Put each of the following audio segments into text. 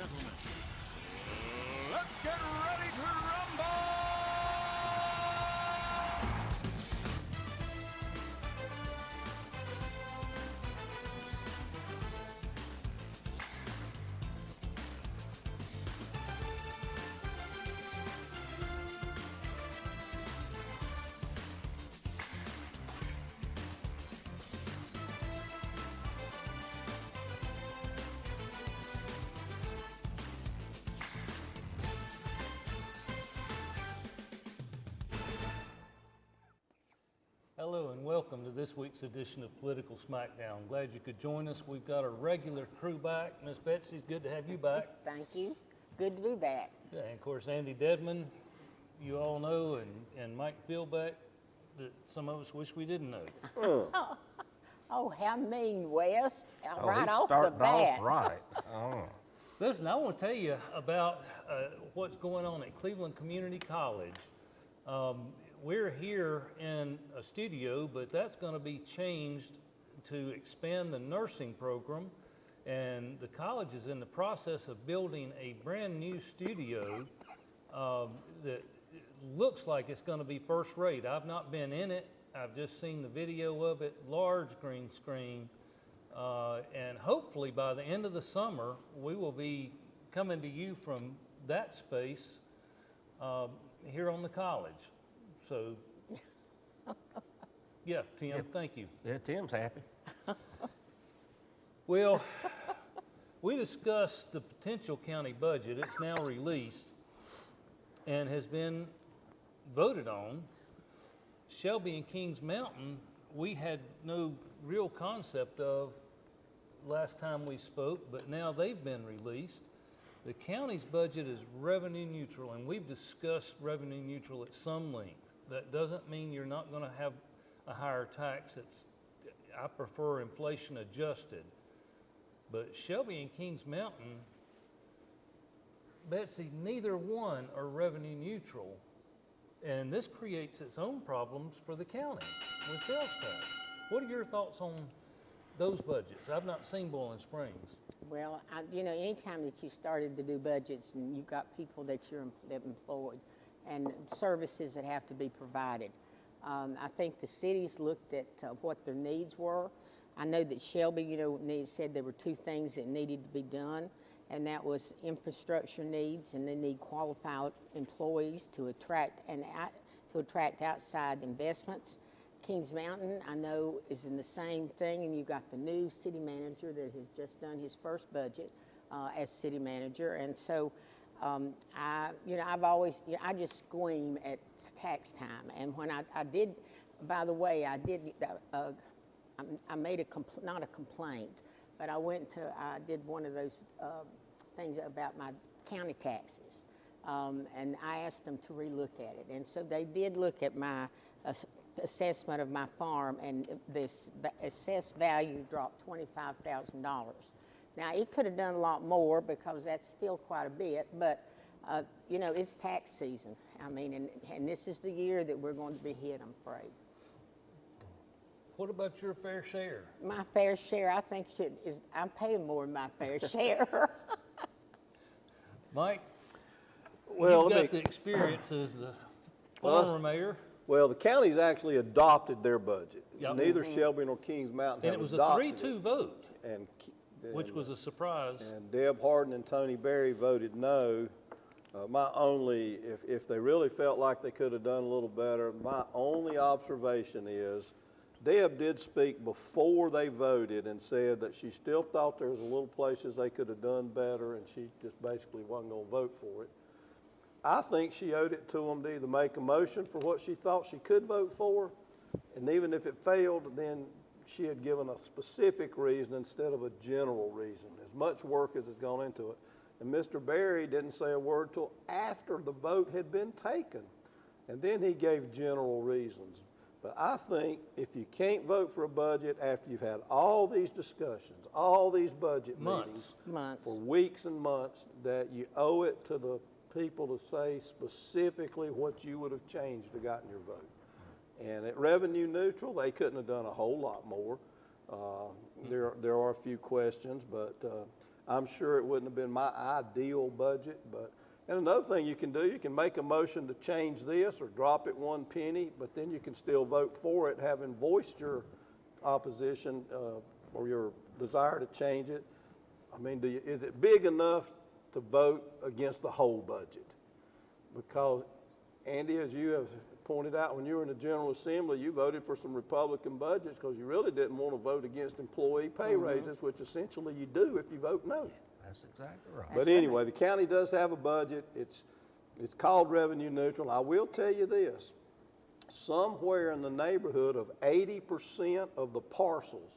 gentlemen, let's get ready to rumble! Hello and welcome to this week's edition of Political Smackdown. Glad you could join us. We've got a regular crew back. Miss Betsy, it's good to have you back. Thank you. Good to be back. Yeah, and of course, Andy Dedman, you all know, and Mike Philbeck, that some of us wish we didn't know. Oh, how mean, Wes. Right he's off the starting bat. off right. Oh. Listen, I want to tell you about what's going on at Cleveland Community College. We're here in a studio, but that's going to be changed to expand the nursing program. And the college is in the process of building a brand new studio that looks like it's going to be first rate. I've not been in it. I've just seen the video of it, large green screen. And hopefully by the end of the summer, we will be coming to you from that space here on the college. So, yeah, Tim, thank you. Yeah, Tim's happy. Well, we discussed the potential county budget. It's now released and has been voted on. Shelby and Kings Mountain, we had no real concept of last time we spoke, but now they've been released. The county's budget is revenue neutral, and we've discussed revenue neutral at some length. That doesn't mean you're not going to have a higher tax. I prefer inflation adjusted. But Shelby and Kings Mountain, Betsy, neither one are revenue neutral. And this creates its own problems for the county with sales tax. What are your thoughts on those budgets? I've not seen Boiling Springs. Well, anytime that you started to do budgets and you've got people that that employed and services that have to be provided, I think the cities looked at what their needs were. I know that Shelby, said there were two things that needed to be done, and that was infrastructure needs, and they need qualified employees to attract outside investments. Kings Mountain, I know, is in the same thing, and you've got the new city manager that has just done his first budget as city manager, and so I just squeam at tax time. And when I did, by the way, I made not a complaint, but I did one of those things about my county taxes. And I asked them to relook at it. And so they did look at my assessment of my farm, and this assessed value dropped $25,000. Now, it could have done a lot more because that's still quite a bit, but it's tax season. I mean, and this is the year that we're going to be hit, I'm afraid. What about your fair share? My fair share, I think, I'm paying more than my fair share. Mike, Well, you've got the experience as the former mayor. Well, the county's actually adopted their budget. Yep. Neither Shelby nor Kings Mountain And have it was a adopted 3-2 vote, and which was a surprise. And Deb Harden and Tony Berry voted no. If they really felt like they could have done a little better, my only observation is Deb did speak before they voted and said that she still thought there was a little places they could have done better, and she just basically wasn't going to vote for it. I think she owed it to them to either make a motion for what she thought she could vote for, and even if it failed, then she had given a specific reason instead of a general reason, as much work as has gone into it. And Mr. Berry didn't say a word till after the vote had been taken, and then he gave general reasons. But I think if you can't vote for a budget after you've had all these discussions, all these budget meetings for weeks and months, that you owe it to the people to say specifically what you would have changed to gotten your vote. And at revenue neutral, they couldn't have done a whole lot more. There are a few questions, but I'm sure it wouldn't have been my ideal budget, but, and another thing you can do, you can make a motion to change this or drop it 1 penny, but then you can still vote for it, having voiced your opposition or your desire to change it. I mean, is it big enough to vote against the whole budget? Because, Andy, as you have pointed out, when you were in the General Assembly, you voted for some Republican budgets because you really didn't want to vote against employee pay raises, which essentially you do if you vote no. That's exactly right. But anyway, the county does have a budget. It's called revenue neutral. I will tell you this, somewhere in the neighborhood of 80% of the parcels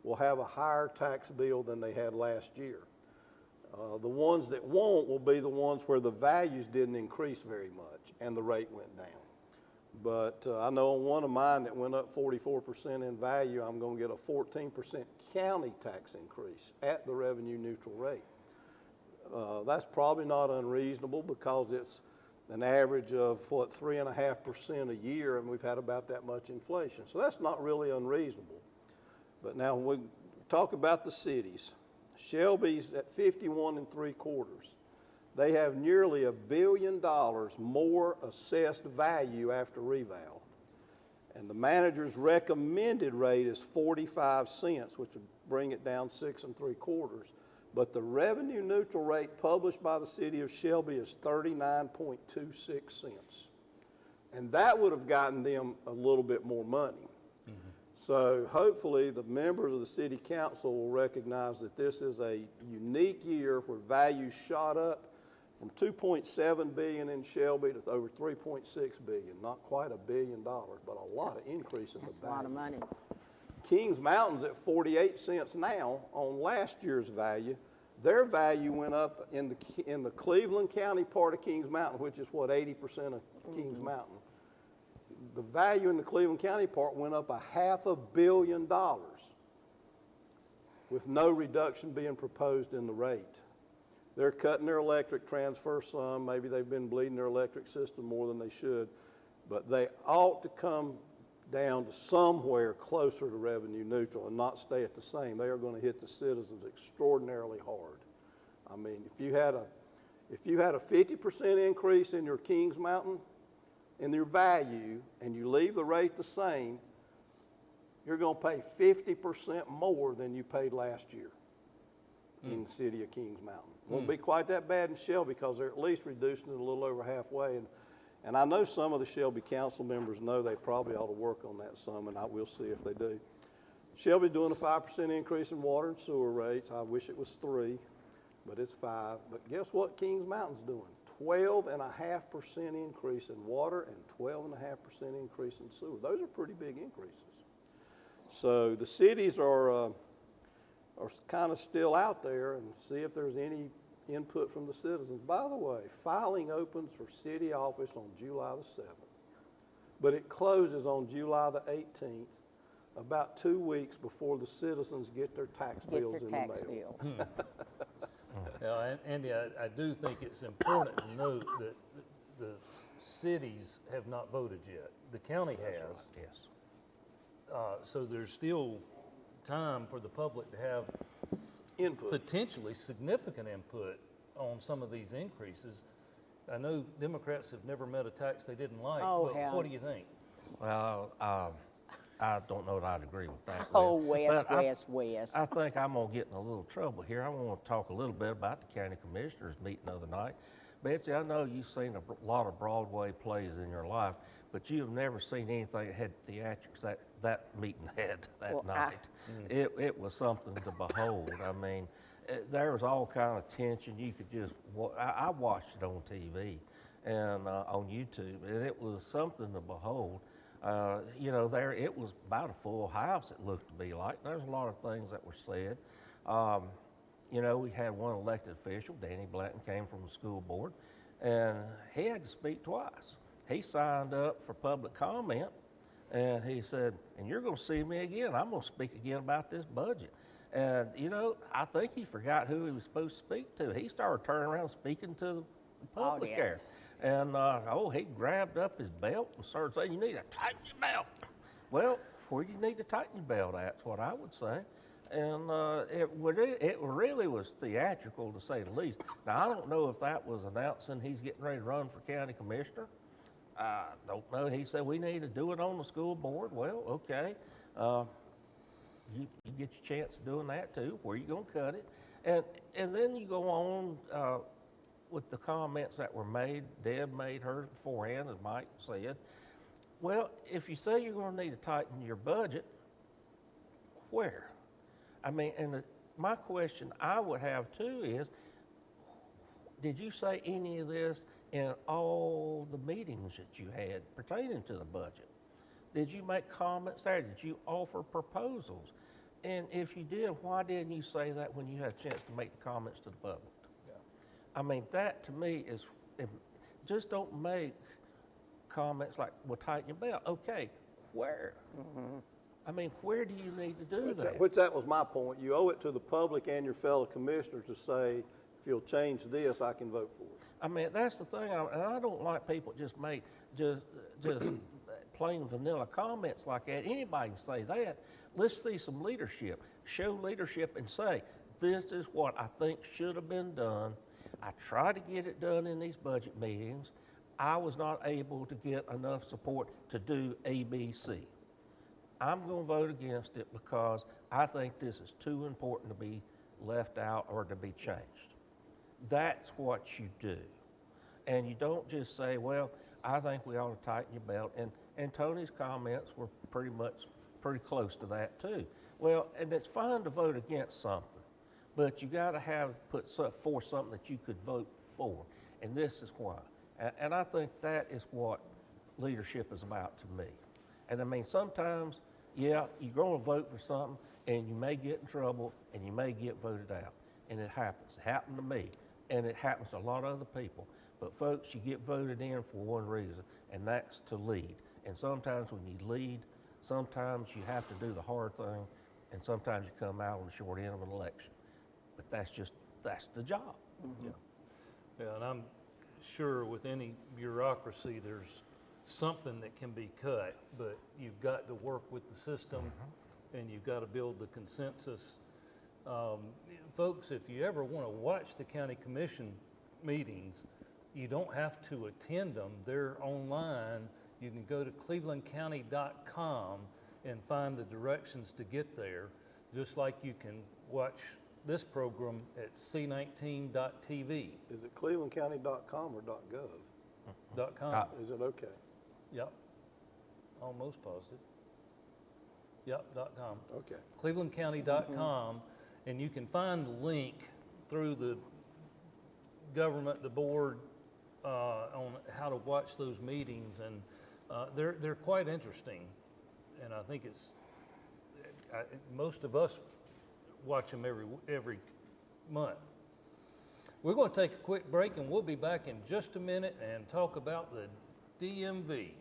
will have a higher tax bill than they had last year. The ones that won't will be the ones where the values didn't increase very much and the rate went down. But I know on one of mine that went up 44% in value, I'm going to get a 14% county tax increase at the revenue neutral rate. That's probably not unreasonable because it's an average of, 3.5% a year, and we've had about that much inflation. So that's not really unreasonable. But now when we talk about the cities, Shelby's at 51 3/4. They have nearly $1 billion more assessed value after reval. And the manager's recommended rate is 45 cents, which would bring it down 6 3/4. But the revenue neutral rate published by the city of Shelby is 39.26 cents. And that would have gotten them a little bit more money. So hopefully the members of the city council will recognize that this is a unique year where values shot up from $2.7 billion in Shelby to over $3.6 billion. Not quite $1 billion, but a lot of increase in the value. That's a lot of money. Kings Mountain's at 48 cents now on last year's value. Their value went up in the Cleveland County part of Kings Mountain, which is 80% of Kings Mountain. The value in the Cleveland County part went up $500 million with no reduction being proposed in the rate. They're cutting their electric transfer some. Maybe they've been bleeding their electric system more than they should, but they ought to come down to somewhere closer to revenue neutral and not stay at the same. They are going to hit the citizens extraordinarily hard. I mean, if you had a 50% increase in your Kings Mountain in their value and you leave the rate the same, you're going to pay 50% more than you paid last year in the city of Kings Mountain. Won't be quite that bad in Shelby because they're at least reducing it a little over halfway. And I know some of the Shelby council members know they probably ought to work on that some, and I will see if they do. Shelby doing a 5% increase in water and sewer rates. I wish it was 3, but it's 5. But guess what Kings Mountain's doing? 12.5% increase in water and 12.5% increase in sewer. Those are pretty big increases. So the cities are kind of still out there, and see if there's any input from the citizens. By the way, filing opens for city office on July the 7th, but it closes on July the 18th, about 2 weeks before the citizens get their tax bills in the mail. Now, Andy, I do think it's important to note that the cities have not voted yet. The county has. Right, yes. So there's still time for the public to have Input. potentially significant input on some of these increases. I know Democrats have never met a tax they didn't like. Oh, but hell. what do you think? Well, I don't know that I'd agree with that. Oh, Will. West. I think I'm going to get in a little trouble here. I want to talk a little bit about the county commissioners meeting the other night. Betsy, I know you've seen a lot of Broadway plays in your life, but you have never seen anything that had theatrics that meeting had that night. It was something to behold. I mean, there was all kind of tension. You could just, I watched it on TV and on YouTube, and it was something to behold. It was about a full house, it looked to be like. There's a lot of things that were said. We had one elected official, Danny Blanton, came from the school board, and he had to speak twice. He signed up for public comment, and he said, and you're going to see me again. I'm going to speak again about this budget. And, I think he forgot who he was supposed to speak to. He started turning around speaking to the public there. And, he grabbed up his belt and started saying, you need to tighten your belt. Well, where do you need to tighten your belt at, is what I would say. And it really was theatrical, to say the least. Now, I don't know if that was announcing he's getting ready to run for county commissioner. I don't know. He said we need to do it on the school board. Well, okay. You get your chance of doing that too. Where you gonna cut it? And then you go on with the comments that were made. Deb made hers beforehand, as Mike said. Well, if you say you're going to need to tighten your budget, where? I mean, and my question I would have too is, did you say any of this in all the meetings that you had pertaining to the budget? Did you make comments there? Did you offer proposals? And if you did, why didn't you say that when you had a chance to make the comments to the public? Yeah. I mean, that to me is, just don't make comments like, well, tighten your belt. Okay, where? I mean, where do you need to do that? Which that was my point. You owe it to the public and your fellow commissioners to say, if you'll change this, I can vote for it. I mean, that's the thing, and I don't like people just make just plain vanilla comments like that. Anybody can say that. Let's see some leadership. Show leadership and say, this is what I think should have been done. I tried to get it done in these budget meetings. I was not able to get enough support to do A, B, C. I'm going to vote against it because I think this is too important to be left out or to be changed. That's what you do. And you don't just say, well, I think we ought to tighten your belt. And Tony's comments were pretty close to that too. Well, and it's fine to vote against something, but you got to put forth something that you could vote for. And this is why. And I think that is what leadership is about to me. And I mean, sometimes, yeah, you're going to vote for something and you may get in trouble and you may get voted out. And it happens. It happened to me. And it happens to a lot of other people. But folks, you get voted in for one reason, and that's to lead. And sometimes when you lead, sometimes you have to do the hard thing, and sometimes you come out on the short end of an election. But that's the job. Yeah. Yeah, and I'm sure with any bureaucracy, there's something that can be cut, but you've got to work with the system and you've got to build the consensus. Folks, if you ever want to watch the county commission meetings, you don't have to attend them. They're online. You can go to clevelandcounty.com and find the directions to get there, just like you can watch this program at c19.tv. Is it clevelandcounty.com or .gov? .com. Is it okay? Yep. Almost positive. Yep, .com. Okay. clevelandcounty.com, and you can find the link through the government, the board, on how to watch those meetings, and they're quite interesting. And I think most of us watch them every month. We're going to take a quick break, and we'll be back in just a minute and talk about the DMV.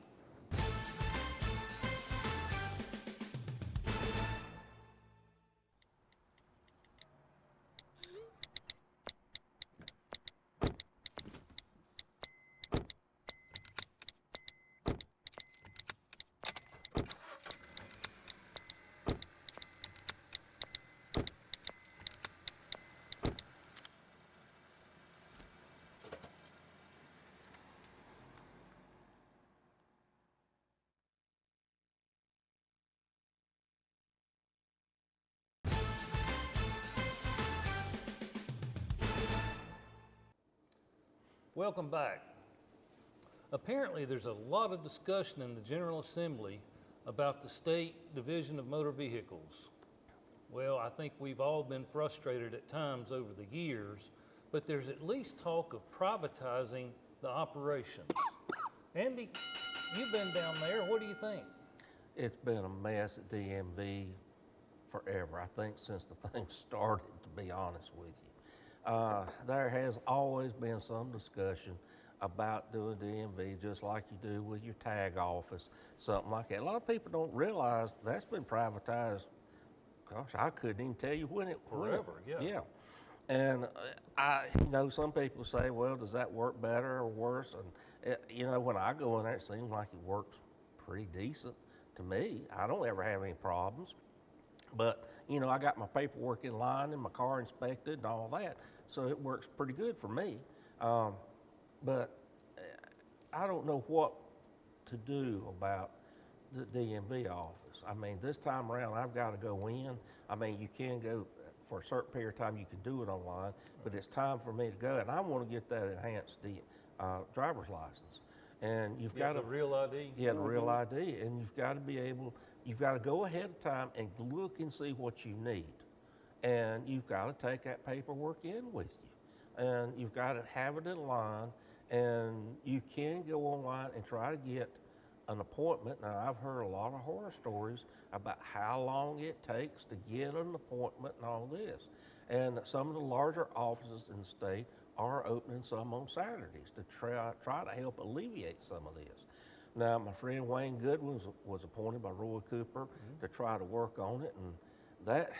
Welcome back. Apparently, there's a lot of discussion in the General Assembly about the State Division of Motor Vehicles. Well, I think we've all been frustrated at times over the years, but there's at least talk of privatizing the operations. Andy, you've been down there. What do you think? It's been a mess at DMV forever, I think since the thing started, to be honest with you. There has always been some discussion about doing DMV just like you do with your tag office, something like that. A lot of people don't realize that's been privatized. Gosh, I couldn't even tell you when it Forever, went. yeah. And some people say, well, does that work better or worse? And when I go in there, it seems like it works pretty decent to me. I don't ever have any problems. But, you know, I got my paperwork in line and my car inspected and all that, so it works pretty good for me. But I don't know what to do about the DMV office. I mean, this time around, I've got to go in. I mean, you can go for a certain period of time, you can do it online, but it's time for me to go, and I want to get that enhanced driver's license. And you've got the real ID. Yeah, the real ID, and you've got to be able, you've got to go ahead of time and look and see what you need. And you've got to take that paperwork in with you. And you've got to have it in line, and you can go online and try to get an appointment. Now, I've heard a lot of horror stories about how long it takes to get an appointment and all this. And some of the larger offices in the state are opening some on Saturdays to try to help alleviate some of this. Now, my friend Wayne Goodwin was appointed by Roy Cooper to try to work on it, and that,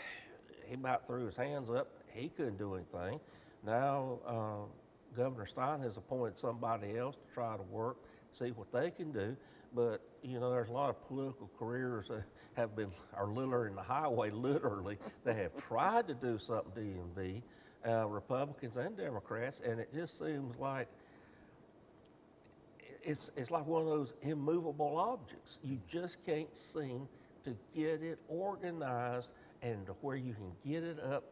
he about threw his hands up. He couldn't do anything. Now, Governor Stein has appointed somebody else to try to work, see what they can do. But, you know, there's a lot of political careers that are literally in the highway, literally, that have tried to do something DMV, Republicans and Democrats, and it just seems like it's like one of those immovable objects. You just can't seem to get it organized and to where you can get it up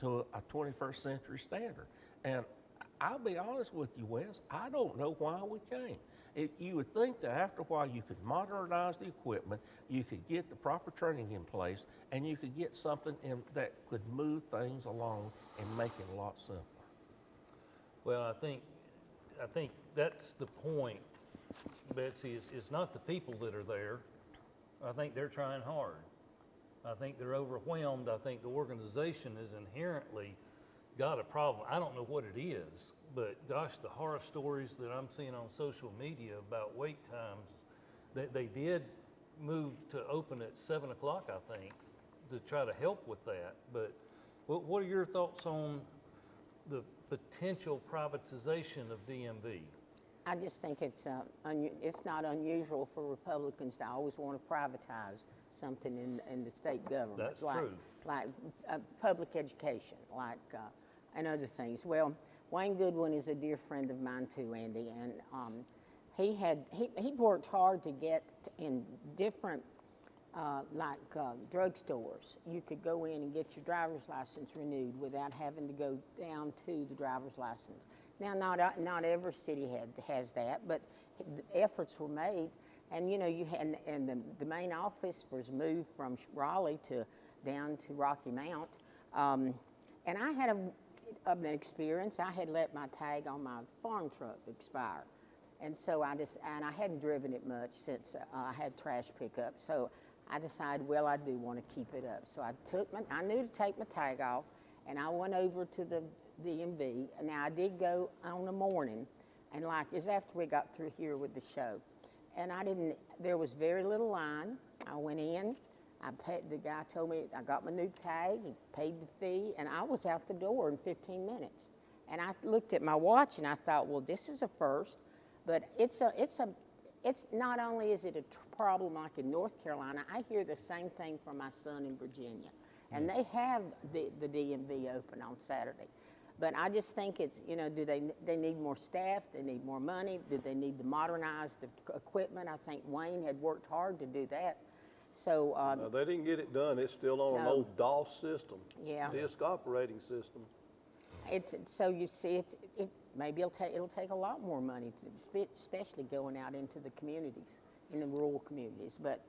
to a 21st century standard. And I'll be honest with you, Wes, I don't know why we can't. You would think that after a while you could modernize the equipment, you could get the proper training in place, and you could get something that could move things along and make it a lot simpler. Well, I think that's the point, Betsy. It's not the people that are there. I think they're trying hard. I think they're overwhelmed. I think the organization is inherently got a problem. I don't know what it is, but gosh, the horror stories that I'm seeing on social media about wait times, they did move to open at 7 o'clock, I think, to try to help with that. But what are your thoughts on the potential privatization of DMV? I just think it's not unusual for Republicans to always want to privatize something in the state government. That's like, true. Like public education, and other things. Well, Wayne Goodwin is a dear friend of mine too, Andy, and he worked hard to get in different drugstores. You could go in and get your driver's license renewed without having to go down to the driver's license. Now, not every city has that, but efforts were made, and you know the main office was moved from Raleigh down to Rocky Mount, and I had an experience. I had let my tag on my farm truck expire, and so I hadn't driven it much since I had trash pickup. So I decided, well, I do want to keep it up. So I knew to take my tag off, and I went over to the DMV. Now I did go on the morning, and it's after we got through here with the show, and there was very little line. I went in. The guy told me I got my new tag, he paid the fee, and I was out the door in 15 minutes. And I looked at my watch and I thought, well, this is a first, but it's not only is it a problem like in North Carolina, I hear the same thing from my son in Virginia. And they have the DMV open on Saturday. But I just think it's, you know, do they need more staff? They need more money? Do they need to modernize the equipment? I think Wayne had worked hard to do that. So no, they didn't get it done. It's still on an old DOS system, disk operating system. So you see, maybe it'll take a lot more money, especially going out into the communities, in the rural communities. But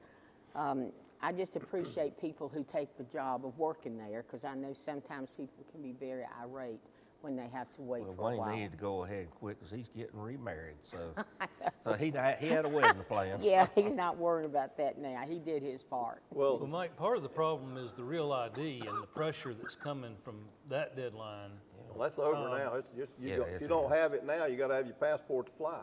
I just appreciate people who take the job of working there, because I know sometimes people can be very irate when they have to wait for a while. Wayne needed to go ahead and quit because he's getting remarried, so he had a wedding to plan. Yeah, he's not worrying about that now. He did his part. Well, Mike, part of the problem is the real ID and the pressure that's coming from that deadline. Well, that's over now. It's just if you don't have it now, you got to have your passport to fly.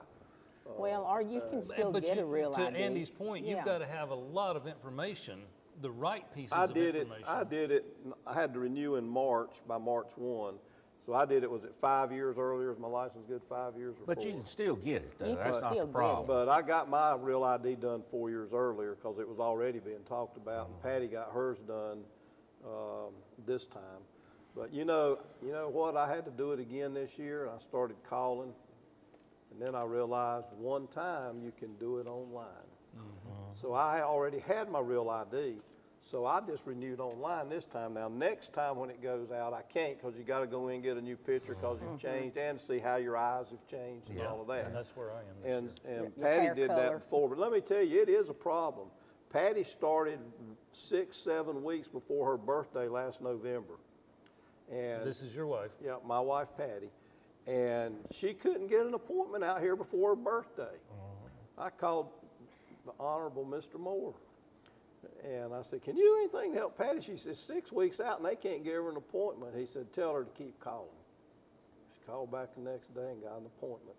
Well, or you can still get a real ID. To Andy's point, you've got to have a lot of information, the right pieces of information. I did it. I had to renew in March, by March 1. So I did it, was it 5 years earlier? Is my license good 5 years or 4? But you can still get it, though. You That's can not still the get it. problem. But I got my real ID done 4 years earlier because it was already being talked about. And Patty got hers done this time. But you know what? I had to do it again this year, and I started calling, and then I realized one time you can do it online. So I already had my real ID, so I just renewed online this time. Now, next time when it goes out, I can't, because you got to go in and get a new picture because you've changed, and see how your eyes have changed and all of that. And that's where I am this year. And Your hair Patty did color. that before, but let me tell you, it is a problem. Patty started 6-7 weeks before her birthday last November. And This is your wife. yeah, my wife Patty, and she couldn't get an appointment out here before her birthday. I called the Honorable Mr. Moore, and I said, "Can you do anything to help Patty?" She said, "6 weeks out, and they can't give her an appointment." He said, "Tell her to keep calling." She called back the next day and got an appointment.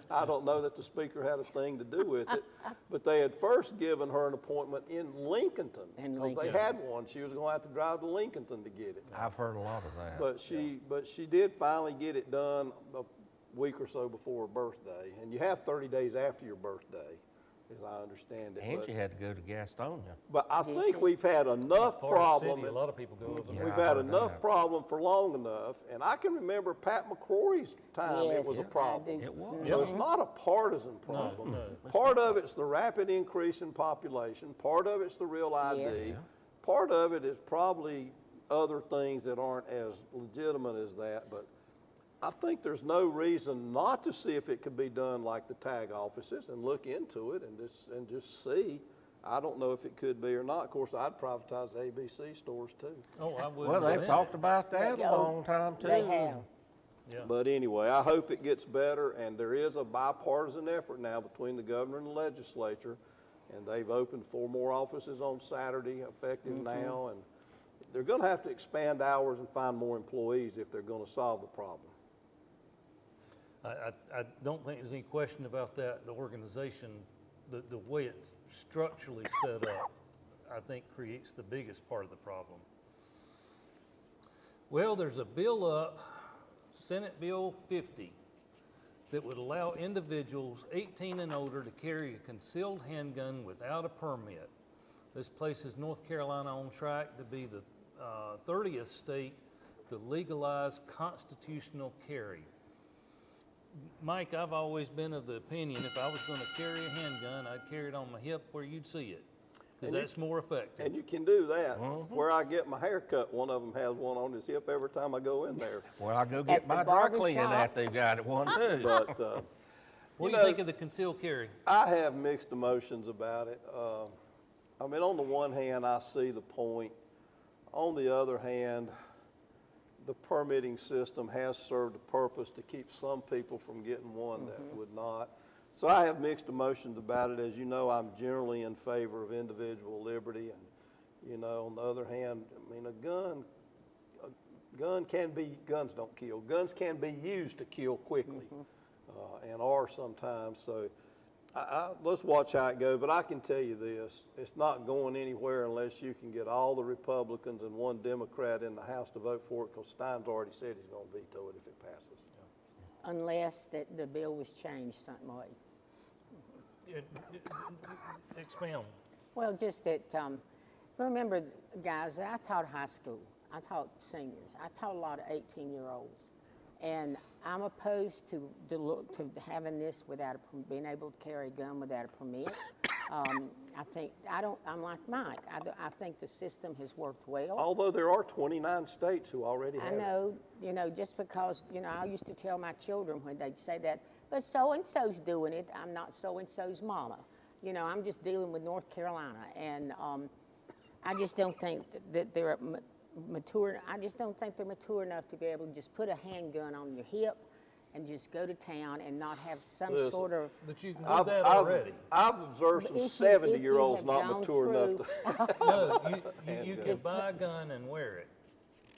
I don't know that the speaker had a thing to do with it, but they had first given her an appointment in Lincolnton, In because they Lincoln. had one. She was going to have to drive to Lincolnton to get it. I've heard a lot of that. But she did finally get it done a week or so before her birthday, and you have 30 days after your birthday, as I understand it. And but, you had to go to Gastonia. but I Did think you? we've had enough Forest problem. City, a lot of people go over Yeah, there. We've I had heard enough that. problem for long enough, and I can remember Pat McCrory's time it Yes, was a I problem. do. It was. So it's not a partisan problem. no. Part of it's the rapid increase in population. Part of it's the real ID. Yes. Yeah. Part of it is probably other things that aren't as legitimate as that. But I think there's no reason not to see if it could be done like the tag offices and look into it and just see. I don't know if it could be or not. Of course, I'd privatize the ABC stores too. Oh, I wouldn't. Well, they've have talked about that a long time too. They have. Yeah. But anyway, I hope it gets better, and there is a bipartisan effort now between the governor and the legislature, and they've opened 4 more offices on Saturday, effective now, and they're going to have to expand hours and find more employees if they're going to solve the problem. I don't think there's any question about that. The organization, the way it's structurally set up, I think creates the biggest part of the problem. Well, there's a bill up, Senate Bill 50, that would allow individuals 18 and older to carry a concealed handgun without a permit. This places North Carolina on track to be the 30th state to legalize constitutional carry. Mike, I've always been of the opinion if I was going to carry a handgun, I'd carry it on my hip where you'd see it, because that's more effective. And you can do that. Where I get my hair cut, one of them has one on his hip every time I go in there. Well, I go get At my the dry barber cleaning shop. at. They've got it one too. But What do you you know, think of the concealed carry? I have mixed emotions about it. I mean, on the one hand, I see the point. On the other hand, the permitting system has served a purpose to keep some people from getting one that would not. So I have mixed emotions about it. As you know, I'm generally in favor of individual liberty. And, you know, on the other hand, I mean, guns don't kill. Guns can be used to kill quickly and are sometimes. So let's watch how it goes. But I can tell you this, it's not going anywhere unless you can get all the Republicans and one Democrat in the House to vote for it, because Stein's already said he's going to veto it if it passes. Unless that the bill was changed some way. Expound. Well, just that, remember, guys, that I taught high school. I taught seniors. I taught a lot of 18-year-olds. And I'm opposed to having this without being able to carry a gun without a permit. I'm like Mike. I think the system has worked well. Although there are 29 states who already have I it. know, just because, I used to tell my children when they'd say that, but so-and-so's doing it, I'm not so-and-so's mama. I'm just dealing with North Carolina, and I just don't think that they're mature. I just don't think they're mature enough to be able to just put a handgun on your hip and just go to town and not have some Listen, sort of. But you can do that already. I've observed some If you 70-year-olds have not gone mature enough to. No, you can buy a gun and wear it.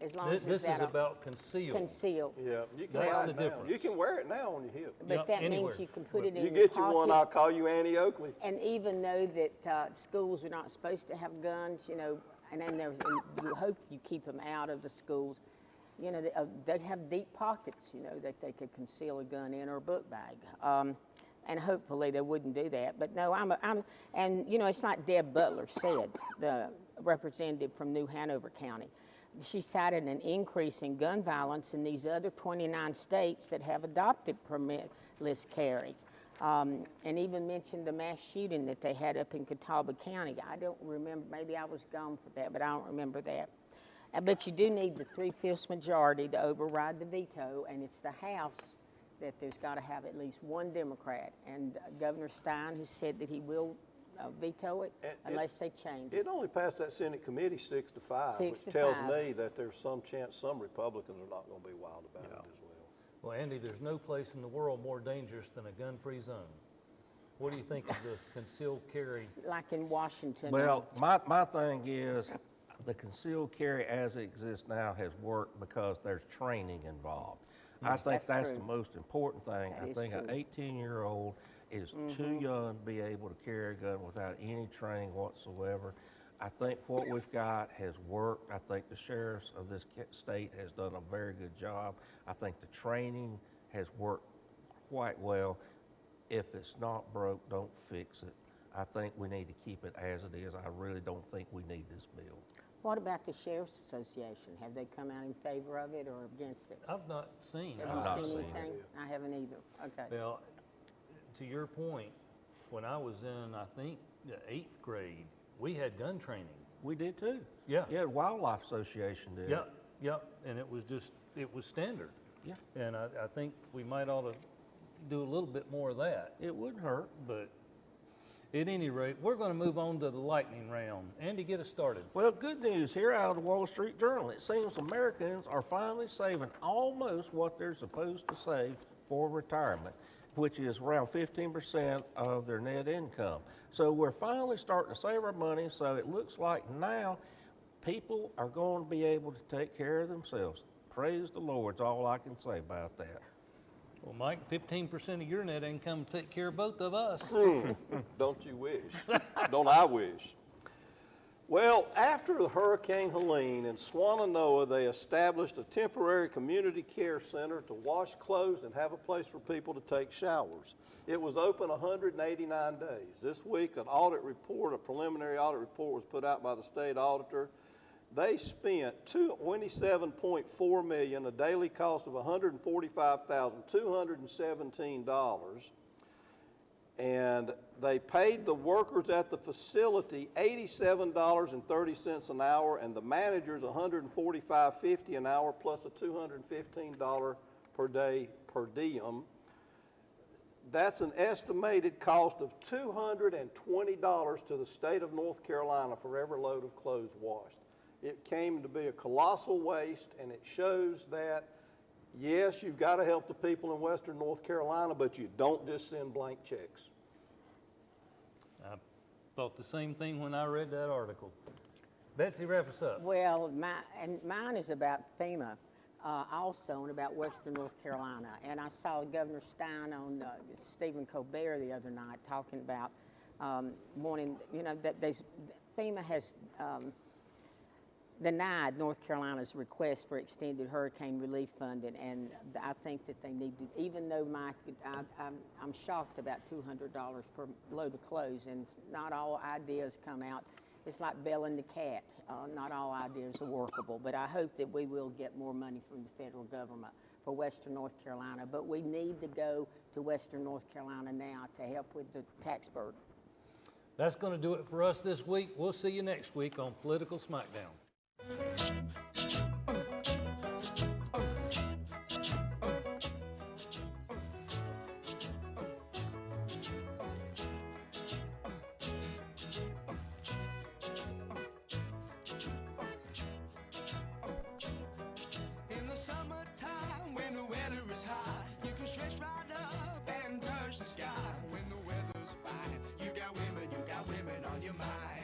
As long as This it's is about concealed. concealed. Yeah, you can That's wear the it now. difference. You can wear it now on your hip. But Yep, that anywhere. means you can put it in You your get you pocket. one, I'll call you Annie Oakley. And even though that schools are not supposed to have guns, and then and you hope you keep them out of the schools, they have deep pockets, that they could conceal a gun in or a book bag. And hopefully they wouldn't do that. But no, and it's like Deb Butler said, the representative from New Hanover County. She cited an increase in gun violence in these other 29 states that have adopted permitless carry. And even mentioned the mass shooting that they had up in Catawba County. I don't remember, maybe I was gone for that, but I don't remember that. But you do need the 3/5 majority to override the veto, and it's the House that there's got to have at least one Democrat. And Governor Stein has said that he will veto it unless they change it. It only passed that Senate committee 6-5, 6 which to tells 5. me that there's some chance some Republicans are not going to be wild about it as well. Well, Andy, there's no place in the world more dangerous than a gun-free zone. What do you think of the concealed carry? Like in Washington. Well, my thing is the concealed carry as it exists now has worked because there's training involved. I think that's true. the most important thing. That I is think true. an 18-year-old is too young to be able to carry a gun without any training whatsoever. I think what we've got has worked. I think the sheriffs of this state has done a very good job. I think the training has worked quite well. If it's not broke, don't fix it. I think we need to keep it as it is. I really don't think we need this bill. What about the Sheriff's Association? Have they come out in favor of it or against it? I've not seen. Have I've you not seen seen it. anything? I haven't either. Okay. Well, to your point, when I was in, I think, the 8th grade, we had gun training. We did too. Yeah. Yeah, Wildlife Association did. Yep, yep, and it was standard. Yeah. And I think we might ought to do a little bit more of that. It wouldn't hurt. But at any rate, we're going to move on to the lightning round. Andy, get us started. Well, good news here out of the Wall Street Journal. It seems Americans are finally saving almost what they're supposed to save for retirement, which is around 15% of their net income. So we're finally starting to save our money, so it looks like now people are going to be able to take care of themselves. Praise the Lord is all I can say about that. Well, Mike, 15% of your net income to take care of both of us. Don't you wish? Don't I wish? Well, after the Hurricane Helene in Swannanoa, they established a temporary community care center to wash clothes and have a place for people to take showers. It was open 189 days. This week, an audit report, a preliminary audit report was put out by the state auditor. They spent $27.4 million, a daily cost of $145,217. And they paid the workers at the facility $87.30 an hour, and the managers $145.50 an hour, plus a $215 per day per diem. That's an estimated cost of $220 to the state of North Carolina for every load of clothes washed. It came to be a colossal waste, and it shows that, yes, you've got to help the people in Western North Carolina, but you don't just send blank checks. I thought the same thing when I read that article. Betsy, wrap us up. Well, mine is about FEMA also, and about Western North Carolina. And I saw Governor Stein on Stephen Colbert the other night talking about wanting, that FEMA has denied North Carolina's request for extended hurricane relief funding, and I think that they need to, even though I'm shocked about $200 per load of clothes, and not all ideas come out. It's like belling the cat. Not all ideas are workable, but I hope that we will get more money from the federal government for Western North Carolina, but we need to go to Western North Carolina now to help with the tax burden. That's going to do it for us this week. We'll see you next week on Political Smackdown. In the summertime, when the weather is high, you can stretch right up and touch the sky. When the weather's fine, you got women on your mind.